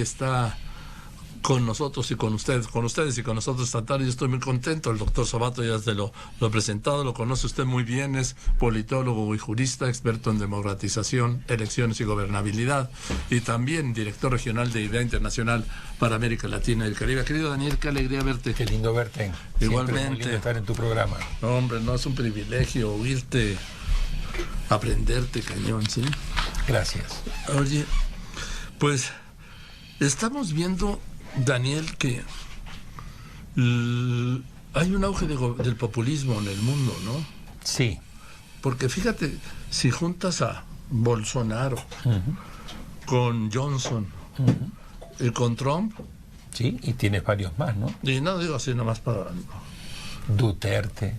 está con nosotros y con ustedes y con nosotros esta tarde. Yo estoy muy contento. El doctor Sabato ya se lo he presentado, lo conoce usted muy bien, es politólogo y jurista, experto en democratización, elecciones y gobernabilidad, y también director regional de Idea Internacional para América Latina y el Caribe. Querido Daniel, qué alegría verte. Qué lindo verte. Igualmente. Siempre muy lindo estar en tu programa. No, hombre, no, es un privilegio oírte, aprenderte cañón, ¿sí? Gracias. Oye, pues estamos viendo, Daniel, que hay un auge del populismo en el mundo, ¿no? Sí. Porque fíjate, si juntas a Bolsonaro con Johnson y con Trump... Sí, y tienes varios más, ¿no? Y no digo así nomás para... Duterte.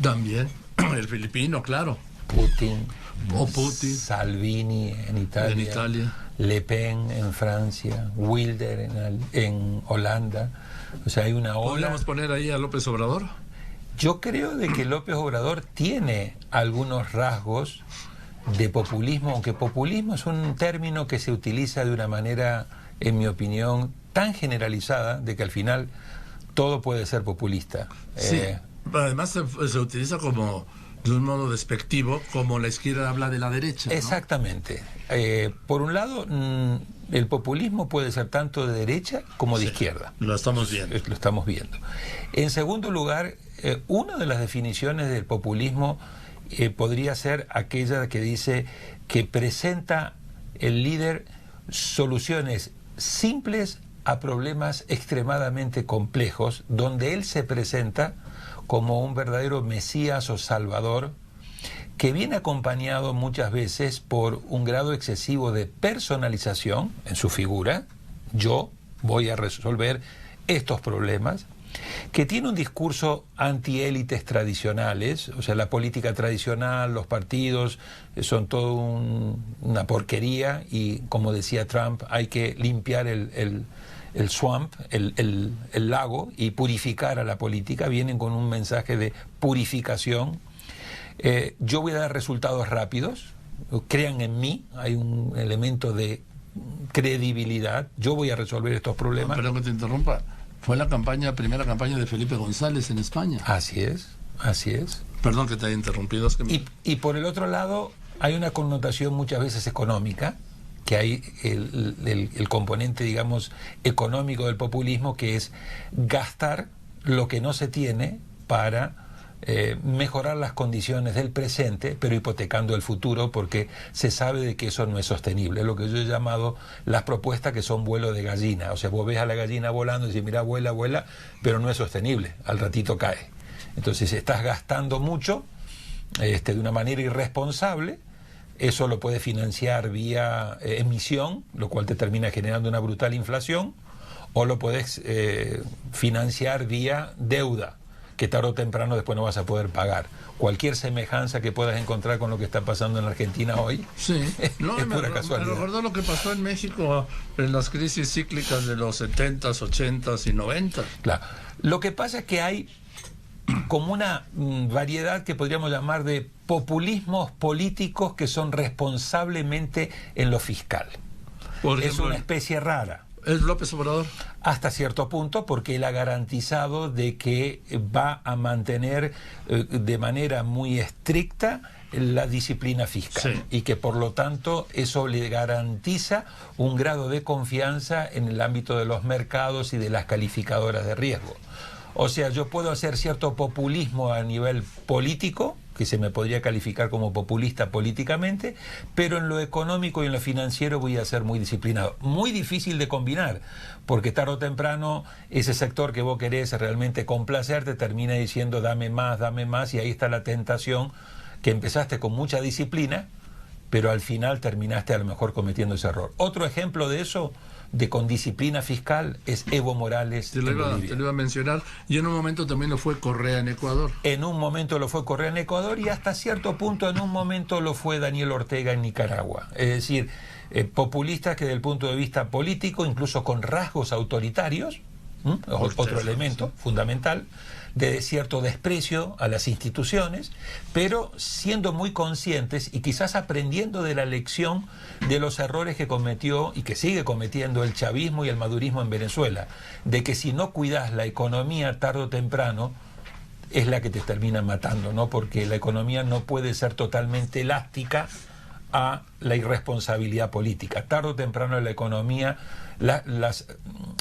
También, el filipino, claro. Putin. O Putin. Salvini en Italia. En Italia. Le Pen en Francia. Wilder en Holanda. O sea, hay una ola. ¿Podríamos poner ahí a López Obrador? Yo creo de que López Obrador tiene algunos rasgos de populismo, aunque populismo es un término que se utiliza de una manera, en mi opinión, tan generalizada de que al final todo puede ser populista. Sí, además se utiliza como de un modo despectivo, como la izquierda habla de la derecha, ¿no? Exactamente. Por un lado, el populismo puede ser tanto de derecha como de izquierda. Lo estamos viendo. Lo estamos viendo. En segundo lugar, una de las definiciones del populismo podría ser aquella que dice que presenta el líder soluciones simples a problemas extremadamente complejos, donde él se presenta como un verdadero mesías o salvador, que viene acompañado muchas veces por un grado excesivo de personalización en su figura. Yo voy a resolver estos problemas, que tiene un discurso antiélites tradicionales, o sea, la política tradicional, los partidos son todo una porquería, y como decía Trump, hay que limpiar el swamp, el lago, y purificar a la política. Vienen con un mensaje de purificación. Yo voy a dar resultados rápidos, crean en mí, hay un elemento de credibilidad, yo voy a resolver estos problemas. Perdón que te interrumpa, fue la primera campaña de Felipe González en España. Así es, así es. Perdón que te haya interrumpido. Es que y por el otro lado, hay una connotación muchas veces económica, que hay el componente, digamos, económico del populismo, que es gastar lo que no se tiene para mejorar las condiciones del presente, pero hipotecando el futuro, porque se sabe de que eso no es sostenible. Es lo que yo he llamado las propuestas que son vuelo de gallina. O sea, vos ves a la gallina volando y dices, mira, vuela, vuela, pero no es sostenible, al ratito cae. Entonces, estás gastando mucho de una manera irresponsable. Eso lo puedes financiar vía emisión, lo cual te termina generando una brutal inflación, o lo puedes financiar vía deuda, que tarde o temprano después no vas a poder pagar. Cualquier semejanza que puedas encontrar con lo que está pasando en la Argentina hoy, sí, no, es pura casualidad. Me recordó lo que pasó en México en las crisis cíclicas de los 70s, 80s y 90s. Claro. Lo que pasa es que hay como una variedad que podríamos llamar de populismos políticos que son responsablemente en lo fiscal. Por ejemplo, es una especie rara. ¿Es López Obrador? Hasta cierto punto, porque él ha garantizado de que va a mantener de manera muy estricta la disciplina fiscal, sí, y que por lo tanto eso le garantiza un grado de confianza en el ámbito de los mercados y de las calificadoras de riesgo. O sea, yo puedo hacer cierto populismo a nivel político, que se me podría calificar como populista políticamente, pero en lo económico y en lo financiero voy a ser muy disciplinado. Muy difícil de combinar, porque tarde o temprano ese sector que vos querés realmente complacer te termina diciendo dame más, y ahí está la tentación, que empezaste con mucha disciplina, pero al final terminaste a lo mejor cometiendo ese error. Otro ejemplo de eso, con disciplina fiscal, es Evo Morales. Te lo iba a mencionar, y en un momento también lo fue Correa en Ecuador. En un momento lo fue Correa en Ecuador, y hasta cierto punto en un momento lo fue Daniel Ortega en Nicaragua. Es decir, populistas que desde el punto de vista político, incluso con rasgos autoritarios, otro elemento fundamental, de cierto desprecio a las instituciones, pero siendo muy conscientes y quizás aprendiendo de la lección de los errores que cometió y que sigue cometiendo el chavismo y el madurismo en Venezuela, de que si no cuidas la economía tarde o temprano, es la que te termina matando, ¿no? Porque la economía no puede ser totalmente elástica a la irresponsabilidad política. Tarde o temprano en la economía,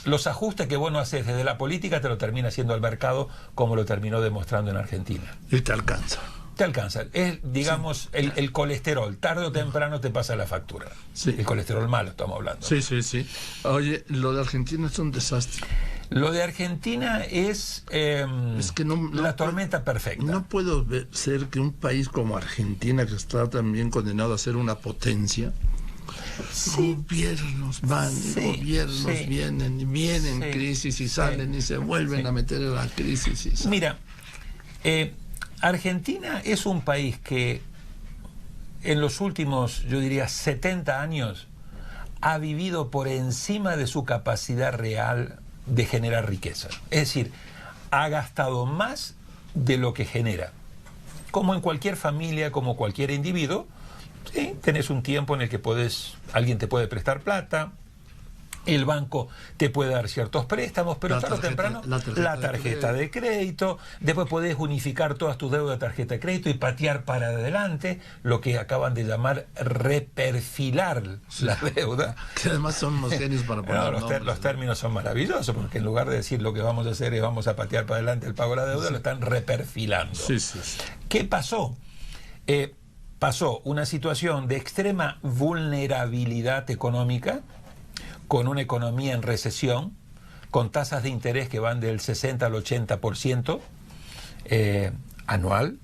los ajustes que vos no haces desde la política te lo termina haciendo el mercado, como lo terminó demostrando en Argentina. Y te alcanza. Te alcanza. Es, digamos, sí, el colesterol. Tarde o temprano te pasa la factura. Sí. El colesterol malo estamos hablando. Sí, sí, sí. Oye, lo de Argentina es un desastre. Lo de Argentina es que la tormenta perfecta. No puedo ser que un país como Argentina, que está también condenado a ser una potencia, sí, gobiernos van, sí, gobiernos sí, vienen sí, crisis y salen, sí, y se vuelven sí, a meter en la crisis y salen. Mira, Argentina es un país que en los últimos, yo diría, 70 años ha vivido por encima de su capacidad real de generar riqueza. Es decir, ha gastado más de lo que genera. Como en cualquier familia, como cualquier individuo, ¿sí? Tenés un tiempo en el que alguien te puede prestar plata, el banco te puede dar ciertos préstamos, pero tarde o temprano la tarjeta de crédito, después podés unificar todas tus deudas de tarjeta de crédito y patear para adelante, lo que acaban de llamar reperfilar sí, la deuda. Que además son unos genios para poner los términos son maravillosos, porque en lugar de decir lo que vamos a hacer es vamos a patear para adelante el pago de la deuda, sí, lo están reperfilando. Sí, sí, sí. ¿Qué pasó? Pasó una situación de extrema vulnerabilidad económica, con una economía en recesión, con tasas de interés que van del 60 al 80% anual,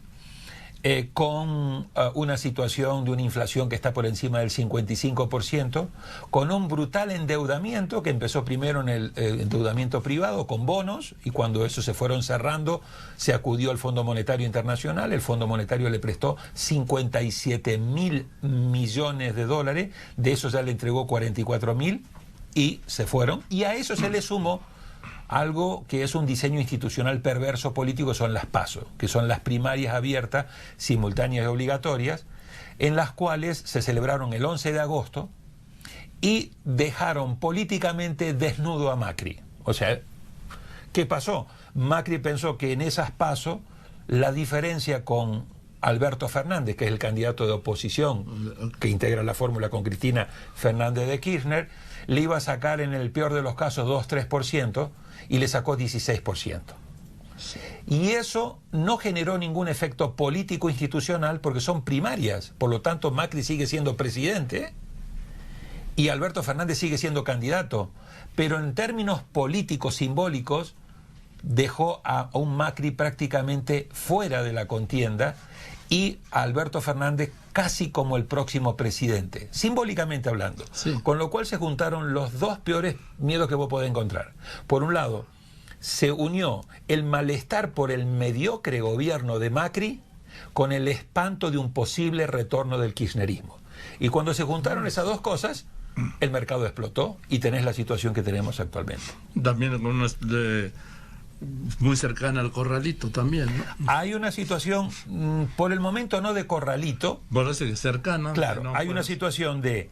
con una situación de una inflación que está por encima del 55%, con un brutal endeudamiento que empezó primero en el endeudamiento privado con bonos, y cuando esos se fueron cerrando se acudió al Fondo Monetario Internacional. El Fondo Monetario le prestó 57.000 millones de dólares, de esos ya le entregó 44.000 y se fueron, y a eso se le sumó algo que es un diseño institucional perverso político, son las PASO, que son las primarias abiertas, simultáneas y obligatorias, en las cuales se celebraron el 11 de agosto y dejaron políticamente desnudo a Macri. O sea, ¿qué pasó? Macri pensó que en esas PASO la diferencia con Alberto Fernández, que es el candidato de oposición que integra la fórmula con Cristina Fernández de Kirchner, le iba a sacar en el peor de los casos 2-3% y le sacó 16%. Y eso no generó ningún efecto político institucional porque son primarias, por lo tanto Macri sigue siendo presidente y Alberto Fernández sigue siendo candidato, pero en términos políticos simbólicos dejó a un Macri prácticamente fuera de la contienda y a Alberto Fernández casi como el próximo presidente, simbólicamente hablando. Sí. Con lo cual se juntaron los dos peores miedos que vos podés encontrar. Por un lado, se unió el malestar por el mediocre gobierno de Macri con el espanto de un posible retorno del kirchnerismo. Y cuando se juntaron esas dos cosas, el mercado explotó y tenés la situación que tenemos actualmente. También con muy cercana al corralito también, ¿no? Hay una situación, por el momento no de corralito. Bueno, es cercana. Claro, no, hay una situación de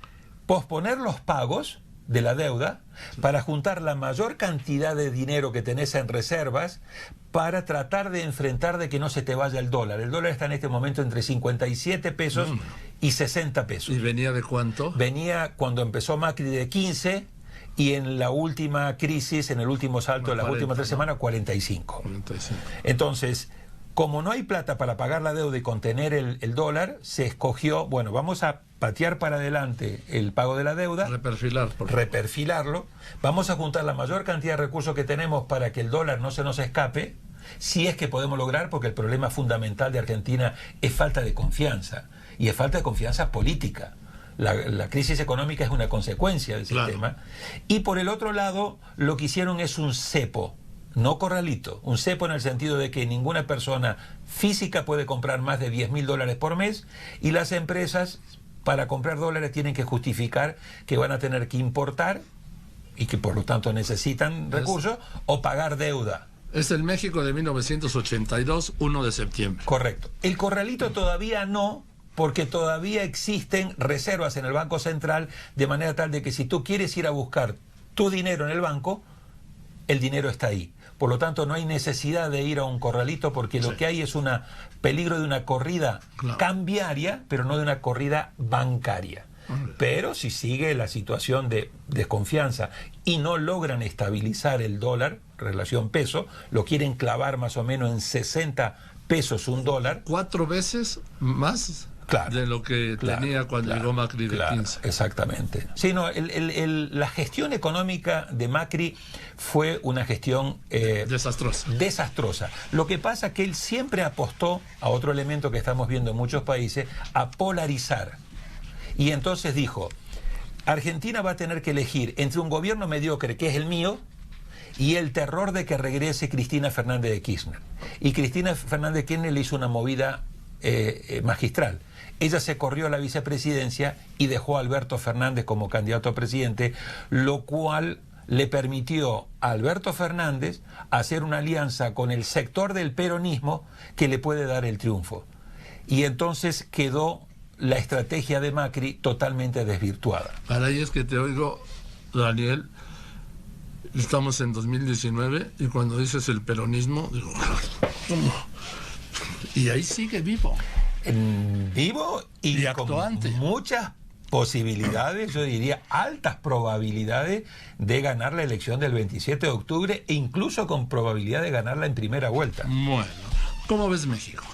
posponer los pagos de la deuda para juntar la mayor cantidad de dinero que tenés en reservas para tratar de enfrentar de que no se te vaya el dólar. El dólar está en este momento entre 57 pesos y 60 pesos. ¿Y venía de cuánto? Venía cuando empezó Macri de 15 y en la última crisis, en el último salto de las 40, últimas 3 semanas, 45. Entonces, como no hay plata para pagar la deuda y contener el dólar, se escogió, bueno, vamos a patear para adelante el pago de la deuda, reperfilarlo, vamos a juntar la mayor cantidad de recursos que tenemos para que el dólar no se nos escape, si es que podemos lograr, porque el problema fundamental de Argentina es falta de confianza, y es falta de confianza política. La crisis económica es una consecuencia del sistema. Y por el otro lado, lo que hicieron es un cepo, no corralito, un cepo en el sentido de que ninguna persona física puede comprar más de $10.000 por mes, y las empresas para comprar dólares tienen que justificar que van a tener que importar y que por lo tanto necesitan recursos o pagar deuda. Es el México de 1982, 1 de septiembre. Correcto. El corralito todavía no, porque todavía existen reservas en el Banco Central, de manera tal de que si tú quieres ir a buscar tu dinero en el banco, el dinero está ahí. Por lo tanto, no hay necesidad de ir a un corralito, porque lo que hay es un peligro de una corrida cambiaria, pero no de una corrida bancaria. Pero si sigue la situación de desconfianza y no logran estabilizar el dólar, relación peso, lo quieren clavar más o menos en 60 pesos un dólar. 4 veces más de lo que tenía cuando llegó Macri de 15. Exactamente. Sí, no, la gestión económica de Macri fue una gestión desastrosa. Lo que pasa es que él siempre apostó a otro elemento que estamos viendo en muchos países, a polarizar. Y entonces dijo, Argentina va a tener que elegir entre un gobierno mediocre, que es el mío, y el terror de que regrese Cristina Fernández de Kirchner. Y Cristina Fernández de Kirchner le hizo una movida magistral. Ella se corrió a la vicepresidencia y dejó a Alberto Fernández como candidato a presidente, lo cual le permitió a Alberto Fernández hacer una alianza con el sector del peronismo que le puede dar el triunfo. Y entonces quedó la estrategia de Macri totalmente desvirtuada. Para ahí es que te oigo, Daniel, estamos en 2019 y cuando dices el peronismo, digo, ¿cómo? Y ahí sigue vivo. Vivo y actuante. Con muchas posibilidades, yo diría altas probabilidades de ganar la elección del 27 de octubre e incluso con probabilidad de ganarla en primera vuelta. Bueno, ¿cómo ves México?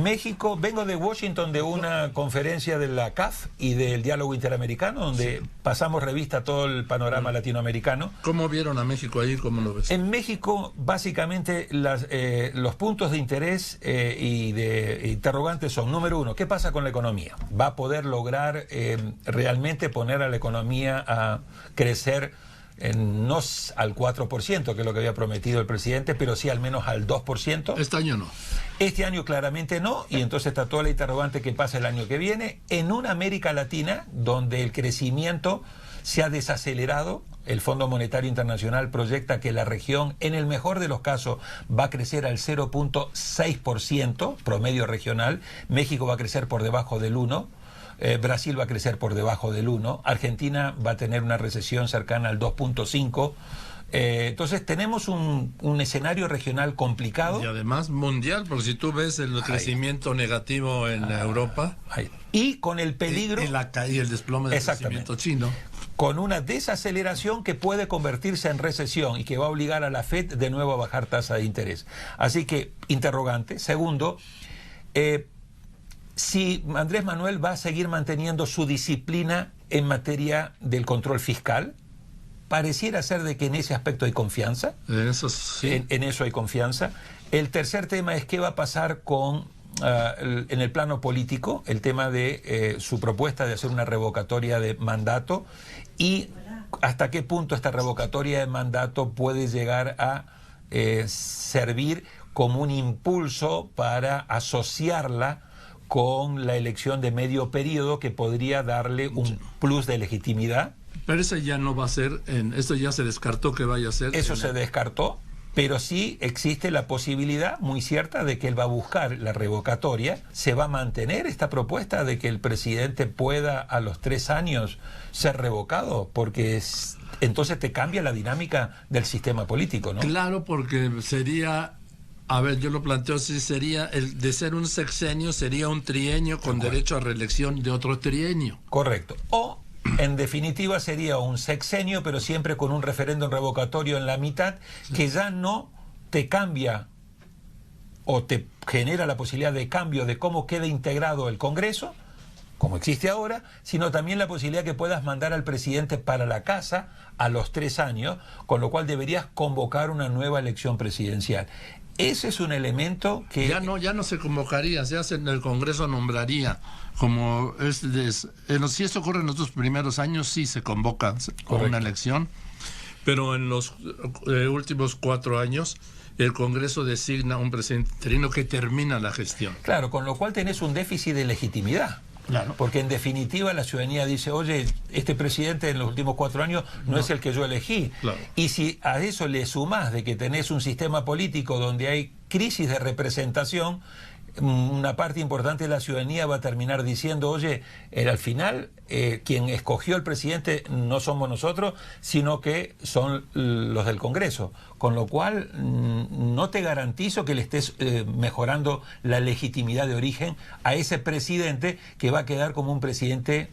México, vengo de Washington de una conferencia de la CAF y del Diálogo Interamericano, donde pasamos revista a todo el panorama latinoamericano. ¿Cómo vieron a México ahí? ¿Cómo lo ves? En México, básicamente, los puntos de interés y de interrogantes son, número uno, ¿qué pasa con la economía? ¿Va a poder lograr realmente poner a la economía a crecer no al 4%, que es lo que había prometido el presidente, pero sí al menos al 2%? Este año no. Este año claramente no, y entonces está toda la interrogante que pasa el año que viene en una América Latina donde el crecimiento se ha desacelerado. El Fondo Monetario Internacional proyecta que la región, en el mejor de los casos, va a crecer al 0.6% promedio regional. México va a crecer por debajo del 1%. Brasil va a crecer por debajo del 1%. Argentina va a tener una recesión cercana al 2.5%. Entonces tenemos un escenario regional complicado. Y además mundial, porque si tú ves el crecimiento negativo en Europa. Y con el peligro. Y el desplome del crecimiento chino. Con una desaceleración que puede convertirse en recesión y que va a obligar a la FED de nuevo a bajar tasa de interés. Así que, interrogante. Segundo, si Andrés Manuel va a seguir manteniendo su disciplina en materia del control fiscal. Pareciera ser de que en ese aspecto hay confianza. Eso sí. En eso hay confianza. El tercer tema es qué va a pasar con, en el plano político, el tema de su propuesta de hacer una revocatoria de mandato y hasta qué punto esta revocatoria de mandato puede llegar a servir como un impulso para asociarla con la elección de medio periodo que podría darle un plus de legitimidad. Pero eso ya no va a ser, esto ya se descartó que vaya a ser. Eso se descartó, pero sí existe la posibilidad muy cierta de que él va a buscar la revocatoria. Se va a mantener esta propuesta de que el presidente pueda a los 3 años ser revocado, porque entonces te cambia la dinámica del sistema político, ¿no? Claro, porque sería... A ver, yo lo planteo así, sería de ser un sexenio, sería un trienio con derecho a reelección de otro trienio. Correcto. O, en definitiva, sería un sexenio, pero siempre con un referéndum revocatorio en la mitad, que ya no te cambia o te genera la posibilidad de cambio de cómo queda integrado el Congreso, como existe ahora, sino también la posibilidad que puedas mandar al presidente para la casa a los 3 años, con lo cual deberías convocar una nueva elección presidencial. Ese es un elemento que... Ya no se convocaría, el Congreso nombraría, como si esto ocurre en los 2 primeros años, sí se convoca una elección, pero en los últimos 4 años el Congreso designa un presidente interino que termina la gestión. Claro, con lo cual tenés un déficit de legitimidad. Claro. Porque en definitiva la ciudadanía dice, oye, este presidente en los últimos 4 años no es el que yo elegí. Claro. Y si a eso le sumás de que tenés un sistema político donde hay crisis de representación, una parte importante de la ciudadanía va a terminar diciendo, oye, al final quien escogió al presidente no somos nosotros, sino que son los del Congreso. Con lo cual no te garantizo que le estés mejorando la legitimidad de origen a ese presidente que va a quedar como un presidente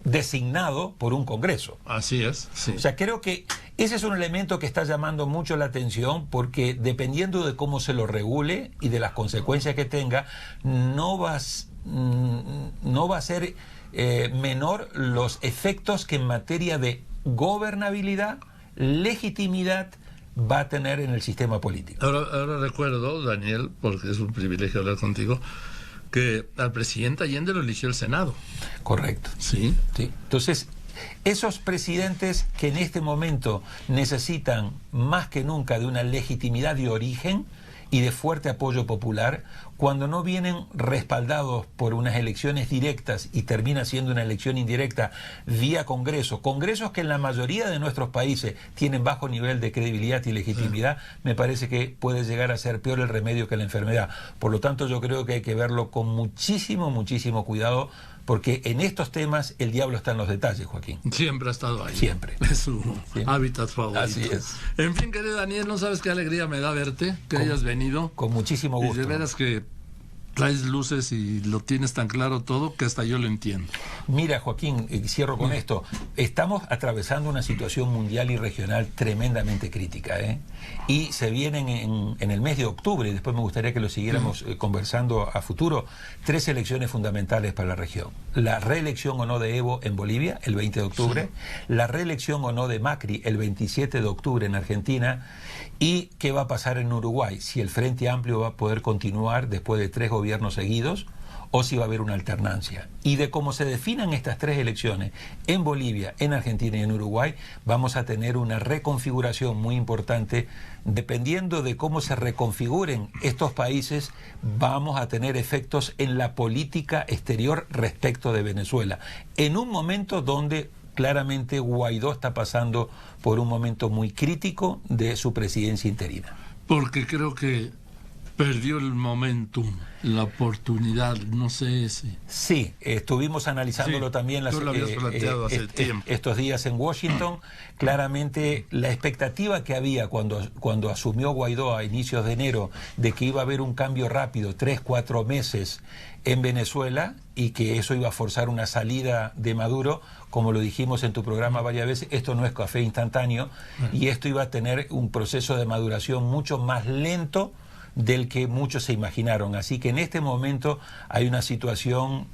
designado por un Congreso. Así es, sí. O sea, creo que ese es un elemento que está llamando mucho la atención, porque dependiendo de cómo se lo regule y de las consecuencias que tenga, no va a ser menor los efectos que en materia de gobernabilidad, legitimidad, va a tener en el sistema político. Ahora recuerdo, Daniel, porque es un privilegio hablar contigo, que al presidente Allende lo eligió el Senado. Correcto. Sí. Sí. Entonces, esos presidentes que en este momento necesitan más que nunca de una legitimidad de origen y de fuerte apoyo popular, cuando no vienen respaldados por unas elecciones directas y termina siendo una elección indirecta vía Congreso, congresos que en la mayoría de nuestros países tienen bajo nivel de credibilidad y legitimidad, me parece que puede llegar a ser peor el remedio que la enfermedad. Por lo tanto, yo creo que hay que verlo con muchísimo cuidado, porque en estos temas el diablo está en los detalles, Joaquín. Siempre ha estado ahí. Siempre. Es su hábitat favorito. Así es. En fin, querido Daniel, no sabes qué alegría me da verte, que hayas venido. Con muchísimo gusto. Y de veras que traes luces y lo tienes tan claro todo que hasta yo lo entiendo. Mira, Joaquín, cierro con esto. Estamos atravesando una situación mundial y regional tremendamente crítica, y se vienen en el mes de octubre, y después me gustaría que lo siguiéramos conversando a futuro, 3 elecciones fundamentales para la región. La reelección o no de Evo en Bolivia, el 20 de octubre, la reelección o no de Macri, el 27 de octubre en Argentina, y qué va a pasar en Uruguay, si el Frente Amplio va a poder continuar después de 3 gobiernos seguidos, o si va a haber una alternancia. Y de cómo se definan estas 3 elecciones en Bolivia, en Argentina y en Uruguay, vamos a tener una reconfiguración muy importante. Dependiendo de cómo se reconfiguren estos países, vamos a tener efectos en la política exterior respecto de Venezuela, en un momento donde claramente Guaidó está pasando por un momento muy crítico de su presidencia interina. Porque creo que perdió el momentum, la oportunidad, no sé si... Sí, estuvimos analizándolo también tú lo habías planteado hace tiempo. Estos días en Washington. Claramente la expectativa que había cuando asumió Guaidó a inicios de enero de que iba a haber un cambio rápido, 3-4 meses en Venezuela, y que eso iba a forzar una salida de Maduro, como lo dijimos en tu programa varias veces, esto no es café instantáneo, y esto iba a tener un proceso de maduración mucho más lento del que muchos se imaginaron. Así que en este momento hay una situación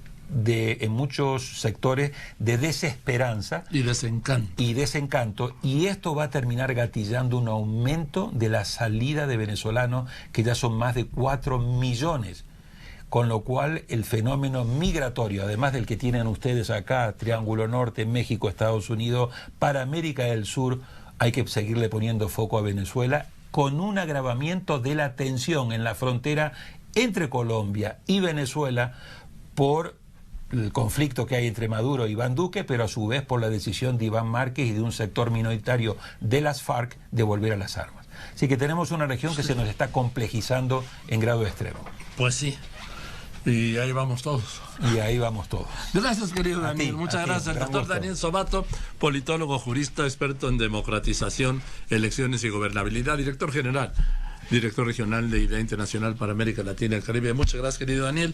en muchos sectores de desesperanza y desencanto, y esto va a terminar gatillando un aumento de la salida de venezolanos, que ya son más de 4 millones. Con lo cual el fenómeno migratorio, además del que tienen ustedes acá, Triángulo Norte, México, Estados Unidos, para América del Sur, hay que seguirle poniendo foco a Venezuela, con un agravamiento de la tensión en la frontera entre Colombia y Venezuela por el conflicto que hay entre Maduro y Iván Duque, pero a su vez por la decisión de Iván Márquez y de un sector minoritario de las FARC de volver a las armas. Así que tenemos una región que se nos está complejizando en grado extremo. Pues sí. Y ahí vamos todos. Gracias, querido Daniel. Muchas gracias. Doctor Daniel Sobato, politólogo, jurista, experto en democratización, elecciones y gobernabilidad, director general, director regional de Idea Internacional para América Latina y el Caribe. Muchas gracias, querido Daniel.